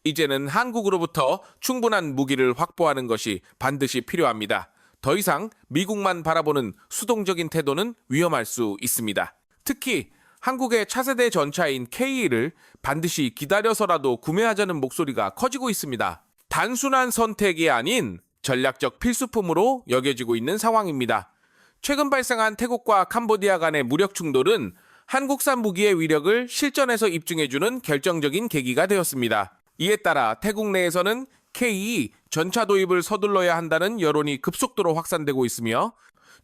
이제는 한국으로부터 충분한 무기를 확보하는 것이 반드시 필요합니다. 더 이상 미국만 바라보는 수동적인 태도는 위험할 수 있습니다. 특히 한국의 차세대 전차인 K를 반드시 기다려서라도 구매하자는 목소리가 커지고 있습니다. 단순한 선택이 아닌 전략적 필수품으로 여겨지고 있는 상황입니다. 최근 발생한 태국과 캄보디아 간의 무력 충돌은 한국산 무기의 위력을 실전에서 입증해주는 결정적인 계기가 되었습니다. 이에 따라 태국 내에서는 K 전차 도입을 서둘러야 한다는 여론이 급속도로 확산되고 있으며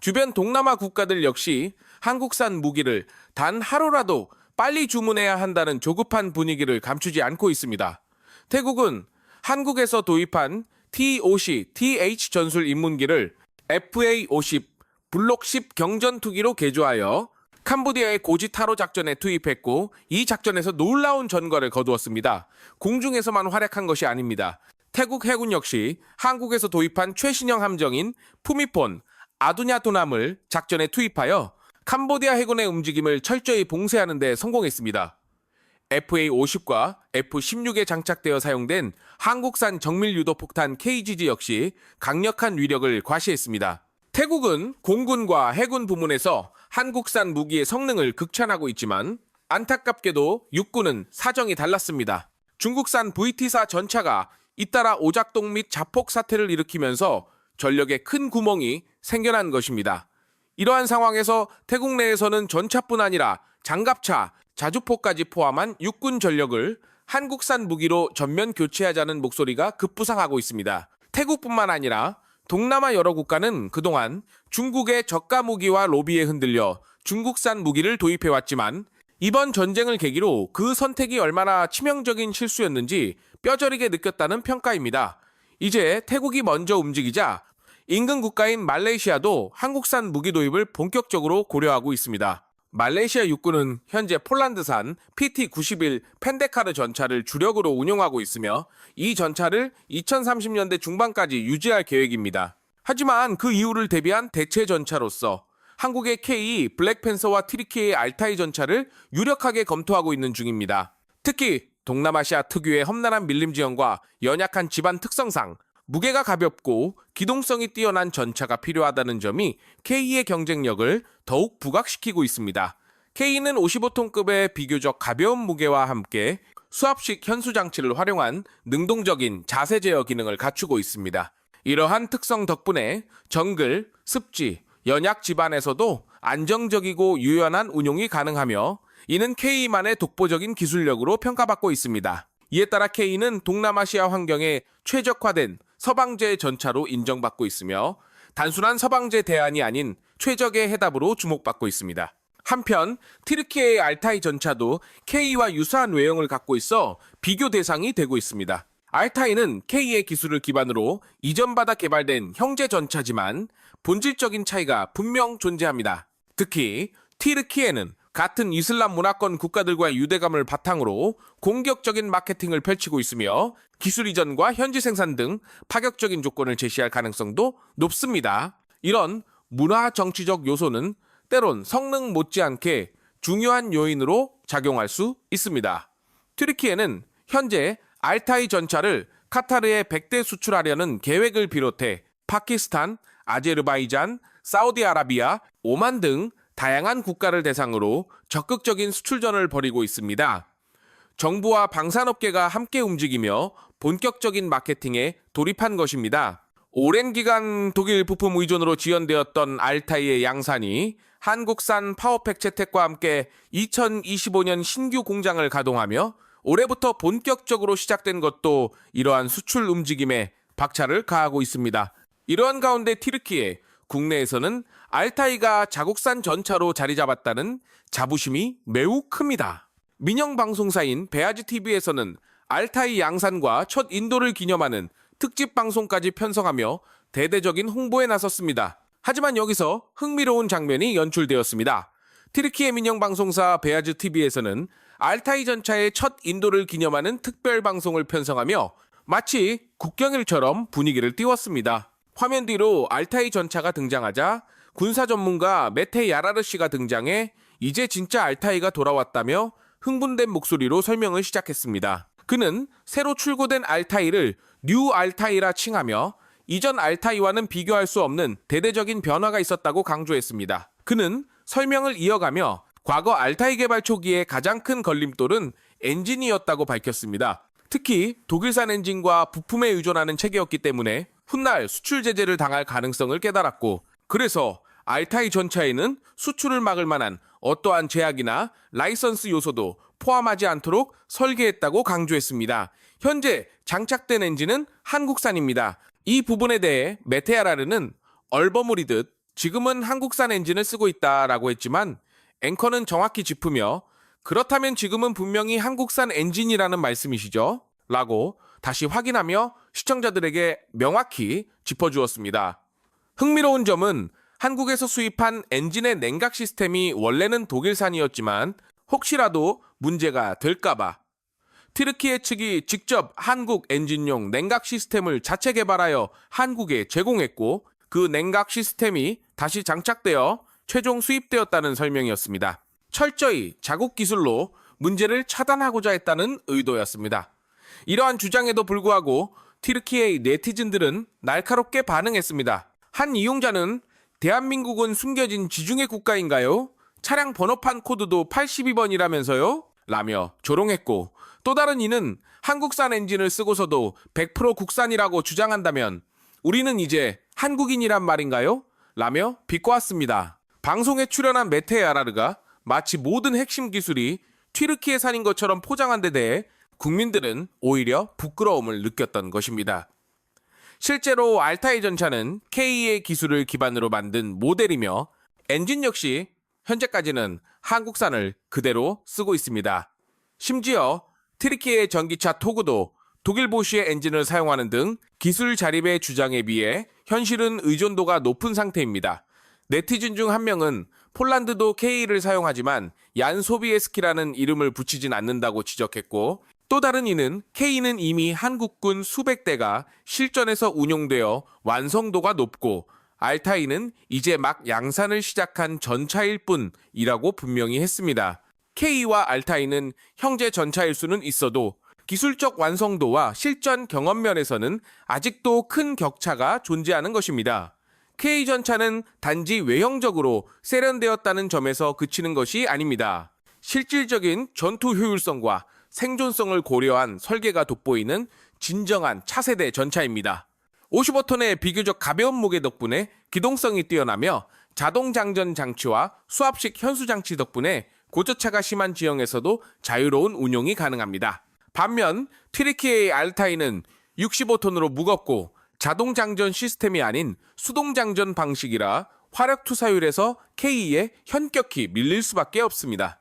주변 동남아 국가들 역시 한국산 무기를 단 하루라도 빨리 주문해야 한다는 조급한 분위기를 감추지 않고 있습니다. 태국은 한국에서 도입한 T-50 TH 전술 인문기를 FA-50 블록 10 경전투기로 개조하여 캄보디아의 고지타로 작전에 투입했고 이 작전에서 놀라운 전과를 거두었습니다. 공중에서만 활약한 것이 아닙니다. 태국 해군 역시 한국에서 도입한 최신형 함정인 푸미폰 아두냐토남을 작전에 투입하여 캄보디아 해군의 움직임을 철저히 봉쇄하는 데 성공했습니다. FA-50과 F-16에 장착되어 사용된 한국산 정밀 유도 폭탄 KGG 역시 강력한 위력을 과시했습니다. 태국은 공군과 해군 부문에서 한국산 무기의 성능을 극찬하고 있지만 안타깝게도 육군은 사정이 달랐습니다. 중국산 VT-4 전차가 잇따라 오작동 및 자폭 사태를 일으키면서 전력에 큰 구멍이 생겨난 것입니다. 이러한 상황에서 태국 내에서는 전차뿐 아니라 장갑차, 자주포까지 포함한 육군 전력을 한국산 무기로 전면 교체하자는 목소리가 급부상하고 있습니다. 태국뿐만 아니라 동남아 여러 국가는 그동안 중국의 저가 무기와 로비에 흔들려 중국산 무기를 도입해왔지만 이번 전쟁을 계기로 그 선택이 얼마나 치명적인 실수였는지 뼈저리게 느꼈다는 평가입니다. 이제 태국이 먼저 움직이자 인근 국가인 말레이시아도 한국산 무기 도입을 본격적으로 고려하고 있습니다. 말레이시아 육군은 현재 폴란드산 PT-91 펜데카르 전차를 주력으로 운용하고 있으며 이 전차를 2030년대 중반까지 유지할 계획입니다. 하지만 그 이유를 대비한 대체 전차로서 한국의 K 블랙팬서와 트리키의 알타이 전차를 유력하게 검토하고 있는 중입니다. 특히 동남아시아 특유의 험난한 밀림 지형과 연약한 지반 특성상 무게가 가볍고 기동성이 뛰어난 전차가 필요하다는 점이 K의 경쟁력을 더욱 부각시키고 있습니다. K는 55톤급의 비교적 가벼운 무게와 함께 수압식 현수 장치를 활용한 능동적인 자세 제어 기능을 갖추고 있습니다. 이러한 특성 덕분에 정글, 습지, 연약 지반에서도 안정적이고 유연한 운용이 가능하며 이는 K만의 독보적인 기술력으로 평가받고 있습니다. 이에 따라 K는 동남아시아 환경에 최적화된 서방제 전차로 인정받고 있으며 단순한 서방제 대안이 아닌 최적의 해답으로 주목받고 있습니다. 한편 튀르키예의 알타이 전차도 K와 유사한 외형을 갖고 있어 비교 대상이 되고 있습니다. 알타이는 K의 기술을 기반으로 이전받아 개발된 형제 전차지만 본질적인 차이가 분명 존재합니다. 특히 튀르키예는 같은 이슬람 문화권 국가들과의 유대감을 바탕으로 공격적인 마케팅을 펼치고 있으며 기술 이전과 현지 생산 등 파격적인 조건을 제시할 가능성도 높습니다. 이런 문화 정치적 요소는 때론 성능 못지않게 중요한 요인으로 작용할 수 있습니다. 튀르키예는 현재 알타이 전차를 카타르에 100대 수출하려는 계획을 비롯해 파키스탄, 아제르바이잔, 사우디아라비아, 오만 등 다양한 국가를 대상으로 적극적인 수출전을 벌이고 있습니다. 정부와 방산업계가 함께 움직이며 본격적인 마케팅에 돌입한 것입니다. 오랜 기간 독일 부품 의존으로 지연되었던 알타이의 양산이 한국산 파워팩 채택과 함께 2025년 신규 공장을 가동하며 올해부터 본격적으로 시작된 것도 이러한 수출 움직임에 박차를 가하고 있습니다. 이러한 가운데 튀르키예, 국내에서는 알타이가 자국산 전차로 자리 잡았다는 자부심이 매우 큽니다. 민영 방송사인 베아즈TV에서는 알타이 양산과 첫 인도를 기념하는 특집 방송까지 편성하며 대대적인 홍보에 나섰습니다. 하지만 여기서 흥미로운 장면이 연출되었습니다. 튀르키예 민영 방송사 베아즈TV에서는 알타이 전차의 첫 인도를 기념하는 특별 방송을 편성하며 마치 국경일처럼 분위기를 띄웠습니다. 화면 뒤로 알타이 전차가 등장하자 군사 전문가 메테 야라르 씨가 등장해 이제 진짜 알타이가 돌아왔다며 흥분된 목소리로 설명을 시작했습니다. 그는 새로 출고된 알타이를 뉴 알타이라 칭하며 이전 알타이와는 비교할 수 없는 대대적인 변화가 있었다고 강조했습니다. 그는 설명을 이어가며 과거 알타이 개발 초기에 가장 큰 걸림돌은 엔진이었다고 밝혔습니다. 특히 독일산 엔진과 부품에 의존하는 체계였기 때문에 훗날 수출 제재를 당할 가능성을 깨달았고, 그래서 알타이 전차에는 수출을 막을 만한 어떠한 제약이나 라이선스 요소도 포함하지 않도록 설계했다고 강조했습니다. 현재 장착된 엔진은 한국산입니다. 이 부분에 대해 메테아라르는 얼버무리듯 지금은 한국산 엔진을 쓰고 있다라고 했지만, 앵커는 정확히 짚으며 그렇다면 지금은 분명히 한국산 엔진이라는 말씀이시죠? 라고 다시 확인하며 시청자들에게 명확히 짚어주었습니다. 흥미로운 점은 한국에서 수입한 엔진의 냉각 시스템이 원래는 독일산이었지만 혹시라도 문제가 될까봐 튀르키예 측이 직접 한국 엔진용 냉각 시스템을 자체 개발하여 한국에 제공했고, 그 냉각 시스템이 다시 장착되어 최종 수입되었다는 설명이었습니다. 철저히 자국 기술로 문제를 차단하고자 했다는 의도였습니다. 이러한 주장에도 불구하고 튀르키예의 네티즌들은 날카롭게 반응했습니다. 한 이용자는 대한민국은 숨겨진 지중해 국가인가요? 차량 번호판 코드도 82번이라면서요? 라며 조롱했고, 또 다른 이는 한국산 엔진을 쓰고서도 100% 국산이라고 주장한다면 우리는 이제 한국인이란 말인가요? 라며 비꼬았습니다. 방송에 출연한 메테아라르가 마치 모든 핵심 기술이 튀르키예산인 것처럼 포장한 데 대해 국민들은 오히려 부끄러움을 느꼈던 것입니다. 실제로 알타이 전차는 K의 기술을 기반으로 만든 모델이며 엔진 역시 현재까지는 한국산을 그대로 쓰고 있습니다. 심지어 튀르키예 전기차 토그도 독일 보쉬의 엔진을 사용하는 등 기술 자립의 주장에 비해 현실은 의존도가 높은 상태입니다. 네티즌 중 한 명은 폴란드도 K를 사용하지만 얀 소비에스키라는 이름을 붙이진 않는다고 지적했고, 또 다른 이는 K는 이미 한국군 수백 대가 실전에서 운용되어 완성도가 높고 알타이는 이제 막 양산을 시작한 전차일 뿐이라고 분명히 했습니다. K와 알타이는 형제 전차일 수는 있어도 기술적 완성도와 실전 경험 면에서는 아직도 큰 격차가 존재하는 것입니다. K 전차는 단지 외형적으로 세련되었다는 점에서 그치는 것이 아닙니다. 실질적인 전투 효율성과 생존성을 고려한 설계가 돋보이는 진정한 차세대 전차입니다. 55톤의 비교적 가벼운 무게 덕분에 기동성이 뛰어나며 자동 장전 장치와 수압식 현수 장치 덕분에 고저차가 심한 지형에서도 자유로운 운용이 가능합니다. 반면 튀르키예의 알타이는 65톤으로 무겁고 자동 장전 시스템이 아닌 수동 장전 방식이라 화력 투사율에서 K에 현격히 밀릴 수밖에 없습니다.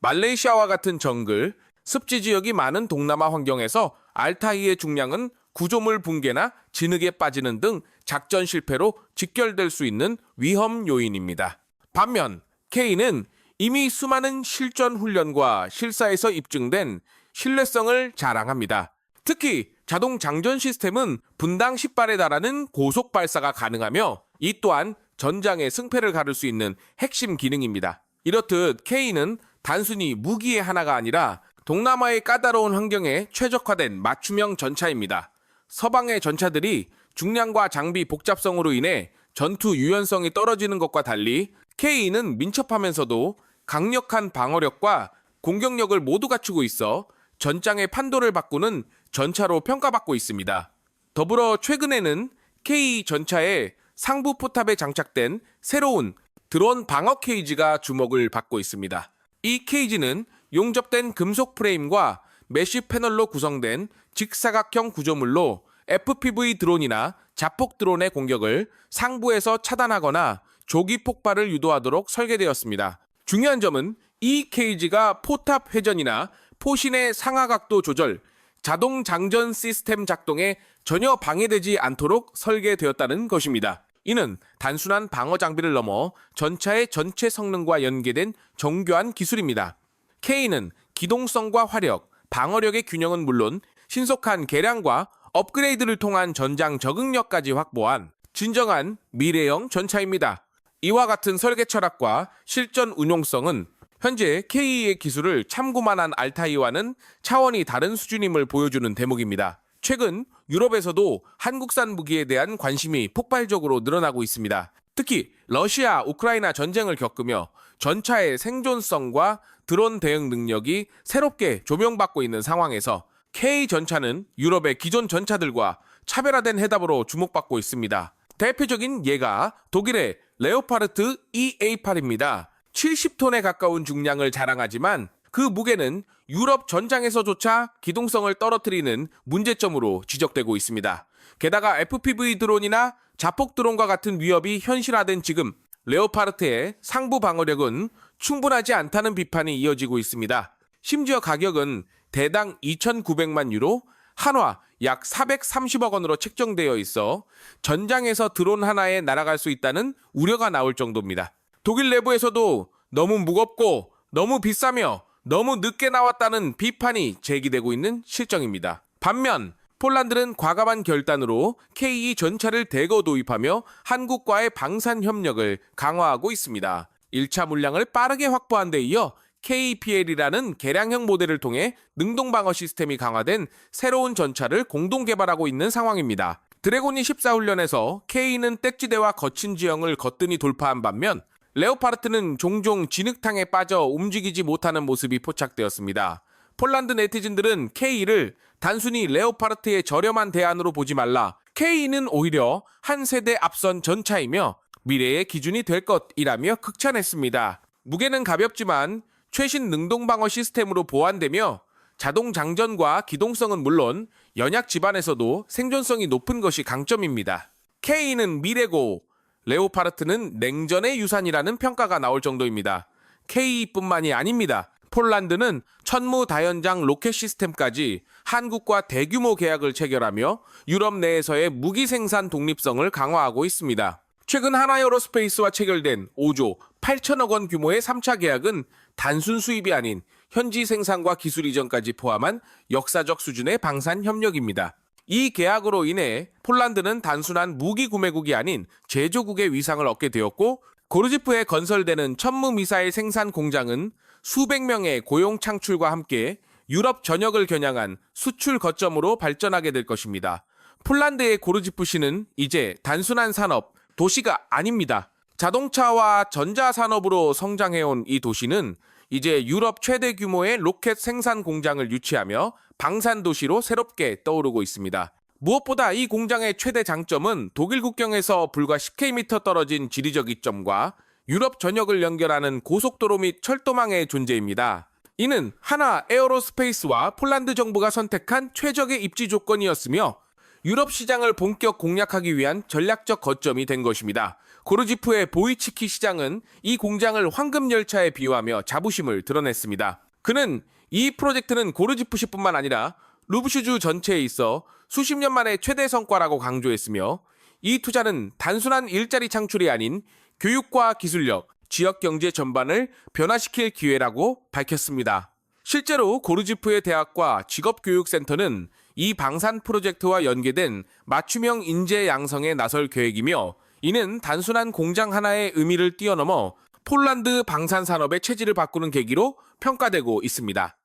말레이시아와 같은 정글, 습지 지역이 많은 동남아 환경에서 알타이의 중량은 구조물 붕괴나 진흙에 빠지는 등 작전 실패로 직결될 수 있는 위험 요인입니다. 반면 K는 이미 수많은 실전 훈련과 실사에서 입증된 신뢰성을 자랑합니다. 특히 자동 장전 시스템은 분당 10발에 달하는 고속 발사가 가능하며 이 또한 전장의 승패를 가를 수 있는 핵심 기능입니다. 이렇듯 K는 단순히 무기의 하나가 아니라 동남아의 까다로운 환경에 최적화된 맞춤형 전차입니다. 서방의 전차들이 중량과 장비 복잡성으로 인해 전투 유연성이 떨어지는 것과 달리 K는 민첩하면서도 강력한 방어력과 공격력을 모두 갖추고 있어 전장의 판도를 바꾸는 전차로 평가받고 있습니다. 더불어 최근에는 K 전차의 상부 포탑에 장착된 새로운 드론 방어 케이지가 주목을 받고 있습니다. 이 케이지는 용접된 금속 프레임과 메쉬 패널로 구성된 직사각형 구조물로 FPV 드론이나 자폭 드론의 공격을 상부에서 차단하거나 조기 폭발을 유도하도록 설계되었습니다. 중요한 점은 이 케이지가 포탑 회전이나 포신의 상하각도 조절, 자동 장전 시스템 작동에 전혀 방해되지 않도록 설계되었다는 것입니다. 이는 단순한 방어 장비를 넘어 전차의 전체 성능과 연계된 정교한 기술입니다. K는 기동성과 화력, 방어력의 균형은 물론 신속한 개량과 업그레이드를 통한 전장 적응력까지 확보한 진정한 미래형 전차입니다. 이와 같은 설계 철학과 실전 운용성은 현재 K의 기술을 참고만한 알타이와는 차원이 다른 수준임을 보여주는 대목입니다. 최근 유럽에서도 한국산 무기에 대한 관심이 폭발적으로 늘어나고 있습니다. 특히 러시아, 우크라이나 전쟁을 겪으며 전차의 생존성과 드론 대응 능력이 새롭게 조명받고 있는 상황에서 K 전차는 유럽의 기존 전차들과 차별화된 해답으로 주목받고 있습니다. 대표적인 예가 독일의 레오파르트 EA8입니다. 70톤에 가까운 중량을 자랑하지만 그 무게는 유럽 전장에서조차 기동성을 떨어뜨리는 문제점으로 지적되고 있습니다. 게다가 FPV 드론이나 자폭 드론과 같은 위협이 현실화된 지금 레오파르트의 상부 방어력은 충분하지 않다는 비판이 이어지고 있습니다. 심지어 가격은 대당 2,900만 유로, 한화 약 430억 원으로 책정되어 있어 전장에서 드론 하나에 날아갈 수 있다는 우려가 나올 정도입니다. 독일 내부에서도 너무 무겁고 너무 비싸며 너무 늦게 나왔다는 비판이 제기되고 있는 실정입니다. 반면 폴란드는 과감한 결단으로 K 전차를 대거 도입하며 한국과의 방산 협력을 강화하고 있습니다. 1차 물량을 빠르게 확보한 데 이어 KPL이라는 개량형 모델을 통해 능동방어 시스템이 강화된 새로운 전차를 공동 개발하고 있는 상황입니다. 드래곤이 14훈련에서 K는 떼찌대와 거친 지형을 거뜬히 돌파한 반면 레오파르트는 종종 진흙탕에 빠져 움직이지 못하는 모습이 포착되었습니다. 폴란드 네티즌들은 K를 단순히 레오파르트의 저렴한 대안으로 보지 말라, K는 오히려 한 세대 앞선 전차이며 미래의 기준이 될 것이라며 극찬했습니다. 무게는 가볍지만 최신 능동방어 시스템으로 보완되며 자동 장전과 기동성은 물론 연약 지반에서도 생존성이 높은 것이 강점입니다. K는 미래고 레오파르트는 냉전의 유산이라는 평가가 나올 정도입니다. K뿐만이 아닙니다. 폴란드는 천무 다연장 로켓 시스템까지 한국과 대규모 계약을 체결하며 유럽 내에서의 무기 생산 독립성을 강화하고 있습니다. 최근 하나에어로스페이스와 체결된 5조 8천억 원 규모의 3차 계약은 단순 수입이 아닌 현지 생산과 기술 이전까지 포함한 역사적 수준의 방산 협력입니다. 이 계약으로 인해 폴란드는 단순한 무기 구매국이 아닌 제조국의 위상을 얻게 되었고, 고르지프에 건설되는 천무 미사일 생산 공장은 수백 명의 고용 창출과 함께 유럽 전역을 겨냥한 수출 거점으로 발전하게 될 것입니다. 폴란드의 고르지프시는 이제 단순한 산업, 도시가 아닙니다. 자동차와 전자산업으로 성장해온 이 도시는 이제 유럽 최대 규모의 로켓 생산 공장을 유치하며 방산도시로 새롭게 떠오르고 있습니다. 무엇보다 이 공장의 최대 장점은 독일 국경에서 불과 10km 떨어진 지리적 이점과 유럽 전역을 연결하는 고속도로 및 철도망의 존재입니다. 이는 하나 에어로스페이스와 폴란드 정부가 선택한 최적의 입지 조건이었으며 유럽 시장을 본격 공략하기 위한 전략적 거점이 된 것입니다. 고르지프의 보이치키 시장은 이 공장을 황금열차에 비유하며 자부심을 드러냈습니다. 그는 이 프로젝트는 고르지프시뿐만 아니라 루브슈주 전체에 있어 수십 년 만의 최대 성과라고 강조했으며, 이 투자는 단순한 일자리 창출이 아닌 교육과 기술력, 지역 경제 전반을 변화시킬 기회라고 밝혔습니다. 실제로 고르지프의 대학과 직업교육센터는 이 방산 프로젝트와 연계된 맞춤형 인재 양성에 나설 계획이며, 이는 단순한 공장 하나의 의미를 뛰어넘어 폴란드 방산 산업의 체질을 바꾸는 계기로 평가되고 있습니다.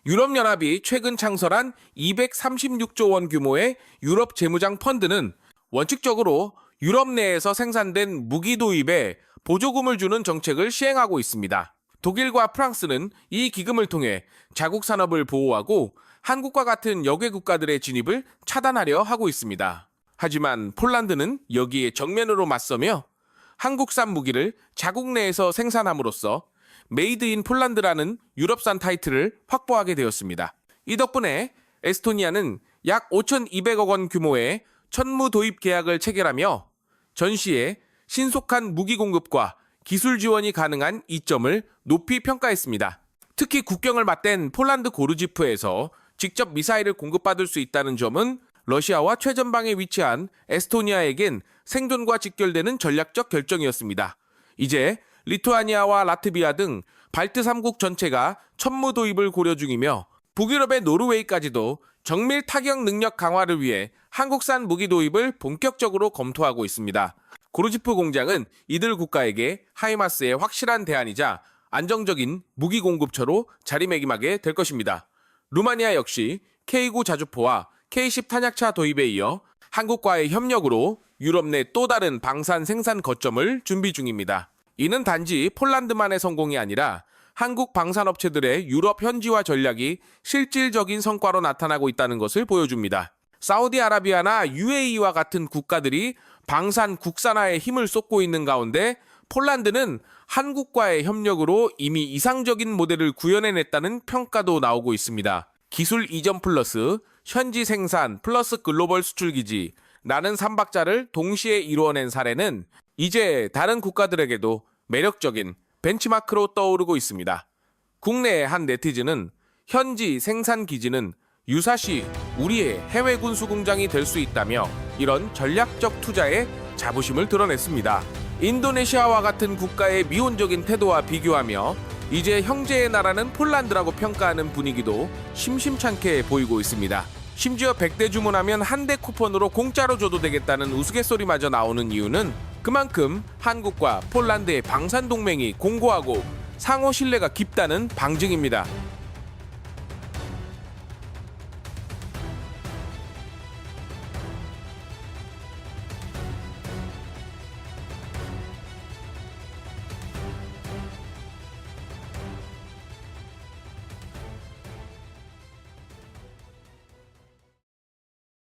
유럽연합이 최근 창설한 236조 원 규모의 유럽 재무장 펀드는 원칙적으로 유럽 내에서 생산된 무기 도입에 보조금을 주는 정책을 시행하고 있습니다. 독일과 프랑스는 이 기금을 통해 자국 산업을 보호하고 한국과 같은 역외 국가들의 진입을 차단하려 하고 있습니다. 하지만 폴란드는 여기에 정면으로 맞서며 한국산 무기를 자국 내에서 생산함으로써 메이드 인 폴란드라는 유럽산 타이틀을 확보하게 되었습니다. 이 덕분에 에스토니아는 약 5,200억 원 규모의 천무 도입 계약을 체결하며 전시에 신속한 무기 공급과 기술 지원이 가능한 이점을 높이 평가했습니다. 특히 국경을 맞댄 폴란드 고르지프에서 직접 미사일을 공급받을 수 있다는 점은 러시아와 최전방에 위치한 에스토니아에겐 생존과 직결되는 전략적 결정이었습니다. 이제 리투아니아와 라트비아 등 발트 3국 전체가 천무 도입을 고려 중이며, 북유럽의 노르웨이까지도 정밀 타격 능력 강화를 위해 한국산 무기 도입을 본격적으로 검토하고 있습니다. 고르지프 공장은 이들 국가에게 하이마스의 확실한 대안이자 안정적인 무기 공급처로 자리매김하게 될 것입니다. 루마니아 역시 K9 자주포와 K10 탄약차 도입에 이어 한국과의 협력으로 유럽 내 또 다른 방산 생산 거점을 준비 중입니다. 이는 단지 폴란드만의 성공이 아니라 한국 방산업체들의 유럽 현지화 전략이 실질적인 성과로 나타나고 있다는 것을 보여줍니다. 사우디아라비아나 UAE와 같은 국가들이 방산 국산화에 힘을 쏟고 있는 가운데 폴란드는 한국과의 협력으로 이미 이상적인 모델을 구현해냈다는 평가도 나오고 있습니다. 기술 이전 플러스 현지 생산 플러스 글로벌 수출 기지라는 삼박자를 동시에 이루어낸 사례는 이제 다른 국가들에게도 매력적인 벤치마크로 떠오르고 있습니다. 국내의 한 네티즌은 현지 생산 기지는 유사시 우리의 해외 군수 공장이 될 수 있다며 이런 전략적 투자에 자부심을 드러냈습니다. 인도네시아와 같은 국가의 미온적인 태도와 비교하며 이제 형제의 나라는 폴란드라고 평가하는 분위기도 심심찮게 보이고 있습니다. 심지어 100대 주문하면 한 대 쿠폰으로 공짜로 줘도 되겠다는 우스갯소리마저 나오는 이유는 그만큼 한국과 폴란드의 방산 동맹이 공고하고 상호 신뢰가 깊다는 방증입니다.